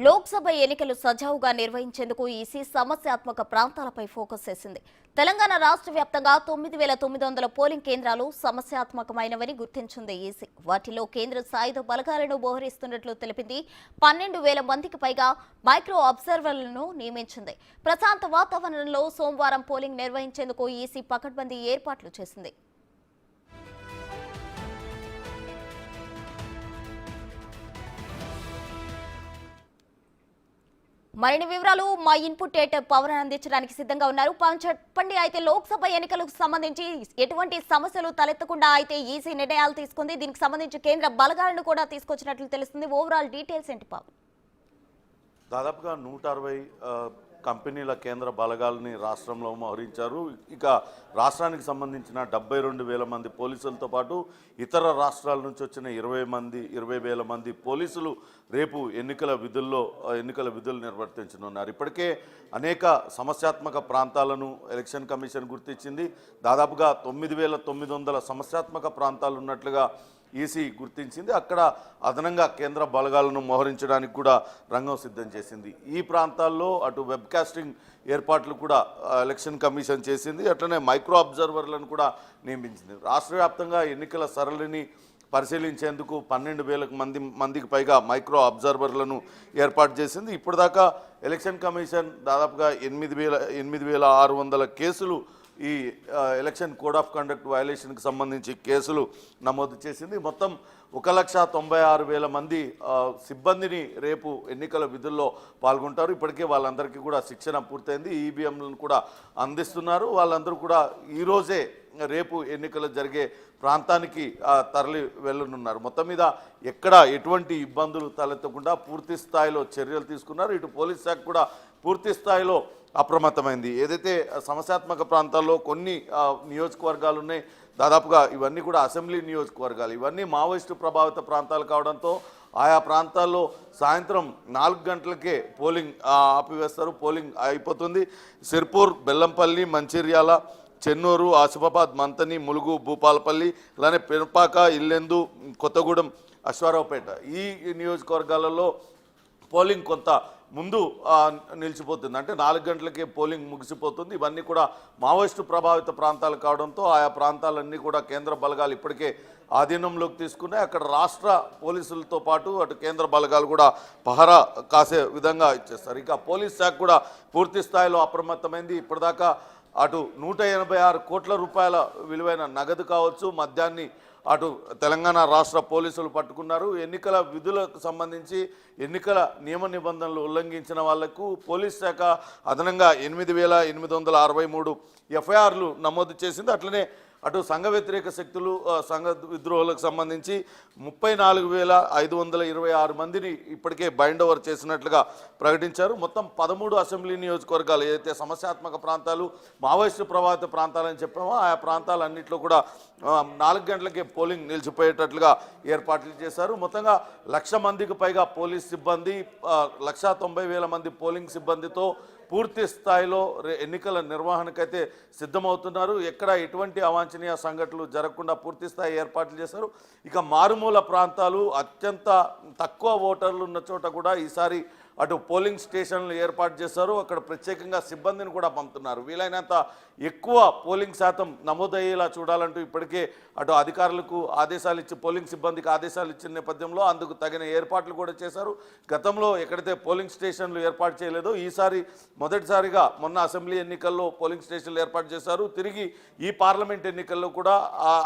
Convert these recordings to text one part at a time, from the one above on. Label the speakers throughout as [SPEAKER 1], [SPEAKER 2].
[SPEAKER 1] లోక్సభ ఎన్నికలు సజావుగా నిర్వహించేందుకు ఈసీ సమస్యాత్మక ప్రాంతాలపై ఫోకస్ చేసింది. తెలంగాణ రాష్ట్ర వ్యాప్తంగా 9,900 పోలింగ్ కేంద్రాలు సమస్యాత్మకమైనవని గుర్తించింది ఈసీ. వాటిలో కేంద్ర సాయుధ బలగాలను మోహరిస్తున్నట్లు తెలిపింది. 12,000 మందికి పైగా మైక్రో అబ్జర్వర్లను నియమించింది. ప్రశాంత వాతావరణంలో సోమవారం పోలింగ్ నిర్వహించేందుకు ఈసీ పకడ్బందీ ఏర్పాట్లు చేసింది. మరిన్ని వివరాలు మా ఇన్పుట్ ఎడిటర్ పవన్ అందించడానికి సిద్ధంగా ఉన్నారు. పవన్, చెప్పండి. అయితే లోక్సభ ఎన్నికలకు సంబంధించి ఎటువంటి సమస్యలు తలెత్తకుండా అయితే ఈసీ నిర్ణయాలు తీసుకుంది. దీనికి సంబంధించి కేంద్ర బలగాలను కూడా తీసుకొచ్చినట్లు తెలుస్తుంది. ఓవరాల్ డీటెయిల్స్ ఏంటి పవన్?
[SPEAKER 2] దాదాపుగా 160 కంపెనీల కేంద్ర బలగాలని రాష్ట్రంలో మోహరించారు. ఇక రాష్ట్రానికి సంబంధించిన 72,000 మంది పోలీసులతో పాటు ఇతర రాష్ట్రాల నుంచి వచ్చిన 20,000 మంది పోలీసులు రేపు ఎన్నికల విధులు నిర్వర్తించనున్నారు. ఇప్పటికే అనేక సమస్యాత్మక ప్రాంతాలను ఎలక్షన్ కమిషన్ గుర్తించింది. దాదాపుగా 9,900 సమస్యాత్మక ప్రాంతాలు ఉన్నట్లుగా ఈసీ గుర్తించింది. అక్కడ అదనంగా కేంద్ర బలగాలను మోహరించడానికి కూడా రంగం సిద్ధం చేసింది. ఈ ప్రాంతాల్లో అటు వెబ్కాస్టింగ్ ఏర్పాట్లు కూడా ఎలక్షన్ కమిషన్ చేసింది. అట్లనే మైక్రో అబ్జర్వర్లను కూడా నియమించింది. రాష్ట్ర వ్యాప్తంగా ఎన్నికల సరళిని పరిశీలించేందుకు 12,000 మందికి పైగా మైక్రో అబ్జర్వర్లను ఏర్పాటు చేసింది. ఇప్పటిదాకా ఎలక్షన్ కమిషన్ దాదాపుగా 8,600 కేసులు ఈ ఎలక్షన్ కోడ్ ఆఫ్ కండక్ట్ వయలేషన్కి సంబంధించి కేసులు నమోదు చేసింది. మొత్తం 1,96,000 మంది సిబ్బందిని రేపు ఎన్నికల విధుల్లో పాల్గొంటారు. ఇప్పటికే వాళ్ళందరికీ కూడా శిక్షణ పూర్తయింది. ఈవీఎంలను కూడా అందిస్తున్నారు. వాళ్ళందరూ కూడా ఈరోజే రేపు ఎన్నికలు జరిగే ప్రాంతానికి తరలి వెళ్ళనున్నారు. మొత్తం మీద ఎక్కడ ఎటువంటి ఇబ్బందులు తలెత్తకుండా పూర్తి స్థాయిలో చర్యలు తీసుకున్నారు. ఇటు పోలీస్ శాఖ కూడా పూర్తి స్థాయిలో అప్రమత్తమైంది. ఏదైతే సమస్యాత్మక ప్రాంతాల్లో కొన్ని నియోజకవర్గాలు ఉన్నాయి, దాదాపుగా ఇవన్నీ కూడా అసెంబ్లీ నియోజకవర్గాలు, ఇవన్నీ మావోయిస్టు ప్రభావిత ప్రాంతాలు కావడంతో ఆయా ప్రాంతాల్లో సాయంత్రం 4 గంటలకే పోలింగ్ ఆపివేస్తారు. పోలింగ్ అయిపోతుంది. సిర్పూర్, బెల్లంపల్లి, మంచిర్యాల, చెన్నూరు, ఆసిఫాబాద్, మంతని, ములుగు, భూపాలపల్లి, అలానే పెనుపాక, ఇల్లెందు, కొత్తగూడెం, అశ్వారావుపేట ఈ నియోజకవర్గాలలో పోలింగ్ కొంత ముందు నిలిచిపోతుంది. అంటే 4 గంటలకే పోలింగ్ ముగిసిపోతుంది. ఇవన్నీ కూడా మావోయిస్టు ప్రభావిత ప్రాంతాలు కావడంతో ఆయా ప్రాంతాలన్నీ కూడా కేంద్ర బలగాలు ఇప్పటికే ఆధీనంలోకి తీసుకున్నాయి. అక్కడ రాష్ట్ర పోలీసులతో పాటు అటు కేంద్ర బలగాలు కూడా పహరా కాసే విధంగా ఇచ్చేస్తారు. ఇక పోలీస్ శాఖ కూడా పూర్తి స్థాయిలో అప్రమత్తమైంది. ఇప్పటిదాకా అటు 186 కోట్ల రూపాయల విలువైన నగదు కావచ్చు, మద్యాన్ని అటు తెలంగాణ రాష్ట్ర పోలీసులు పట్టుకున్నారు. ఎన్నికల విధులకు సంబంధించి ఎన్నికల నియమ నిబంధనలు ఉల్లంఘించిన వాళ్లకు పోలీస్ శాఖ అదనంగా 8,863 ఎఫ్ఐఆర్లు నమోదు చేసింది. అట్లనే అటు సంఘ వ్యతిరేక శక్తులు, సంఘ విద్రోహాలకు సంబంధించి 34,526 మందిని ఇప్పటికే బైండ్ ఓవర్ చేసినట్లుగా ప్రకటించారు. మొత్తం 13 అసెంబ్లీ నియోజకవర్గాలు ఏదైతే సమస్యాత్మక ప్రాంతాలు, మావోయిస్టు ప్రభావిత ప్రాంతాలని చెప్పామో ఆయా ప్రాంతాలన్నింటిలో కూడా 4 గంటలకే పోలింగ్ నిలిచిపోయేటట్లుగా ఏర్పాట్లు చేశారు. మొత్తంగా 1,00,000 మందికి పైగా పోలీస్ సిబ్బంది, 1,90,000 మంది పోలింగ్ సిబ్బందితో పూర్తి స్థాయిలో ఎన్నికల నిర్వహణకైతే సిద్ధమవుతున్నారు. ఎక్కడ ఎటువంటి అవాంఛనీయ సంఘటనలు జరగకుండా పూర్తి స్థాయి ఏర్పాట్లు చేశారు. ఇక మారుమూల ప్రాంతాలు, అత్యంత తక్కువ ఓటర్లు ఉన్న చోట కూడా ఈసారి అటు పోలింగ్ స్టేషన్లు ఏర్పాటు చేశారు. అక్కడ ప్రత్యేకంగా సిబ్బందిని కూడా పంపుతున్నారు. వీలైనంత ఎక్కువ పోలింగ్ శాతం నమోదయ్యేలా చూడాలంటూ ఇప్పటికే అటు అధికారులకు ఆదేశాలు ఇచ్చి పోలింగ్ సిబ్బందికి ఆదేశాలు ఇచ్చిన నేపథ్యంలో అందుకు తగిన ఏర్పాట్లు కూడా చేశారు. గతంలో ఎక్కడైతే పోలింగ్ స్టేషన్లు ఏర్పాటు చేయలేదో ఈసారి మొదటిసారిగా మొన్న అసెంబ్లీ ఎన్నికల్లో పోలింగ్ స్టేషన్లు ఏర్పాటు చేశారు. తిరిగి ఈ పార్లమెంట్ ఎన్నికల్లో కూడా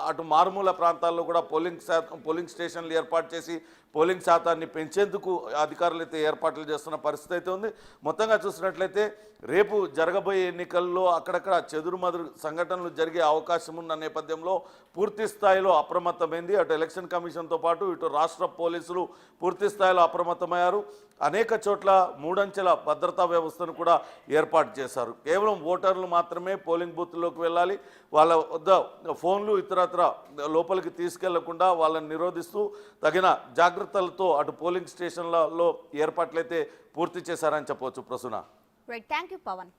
[SPEAKER 2] అటు మారుమూల ప్రాంతాల్లో కూడా పోలింగ్ స్టేషన్లు ఏర్పాటు చేసి పోలింగ్ శాతాన్ని పెంచేందుకు అధికారులు అయితే ఏర్పాట్లు చేస్తున్న పరిస్థితి అయితే ఉంది. మొత్తంగా చూసినట్లయితే రేపు జరగబోయే ఎన్నికల్లో అక్కడక్కడ చెదురుమదురు సంఘటనలు జరిగే అవకాశం ఉన్న నేపథ్యంలో పూర్తి స్థాయిలో అప్రమత్తమైంది. అటు ఎలక్షన్ కమిషన్తో పాటు ఇటు రాష్ట్ర పోలీసులు పూర్తి స్థాయిలో అప్రమత్తమయ్యారు. అనేక చోట్ల 3 అంచెల భద్రతా వ్యవస్థను కూడా ఏర్పాటు చేశారు. కేవలం ఓటర్లు మాత్రమే పోలింగ్ బూత్లోకి వెళ్ళాలి. వాళ్ళ వద్ద ఫోన్లు ఇతరత్ర లోపలికి తీసుకెళ్లకుండా వాళ్ళని నిరోధిస్తూ తగిన జాగ్రత్తలతో అటు పోలింగ్ స్టేషన్లలో ఏర్పాట్లయితే పూర్తి చేశారని చెప్పవచ్చు. ప్రసూన.
[SPEAKER 1] Right, thank you Pawan.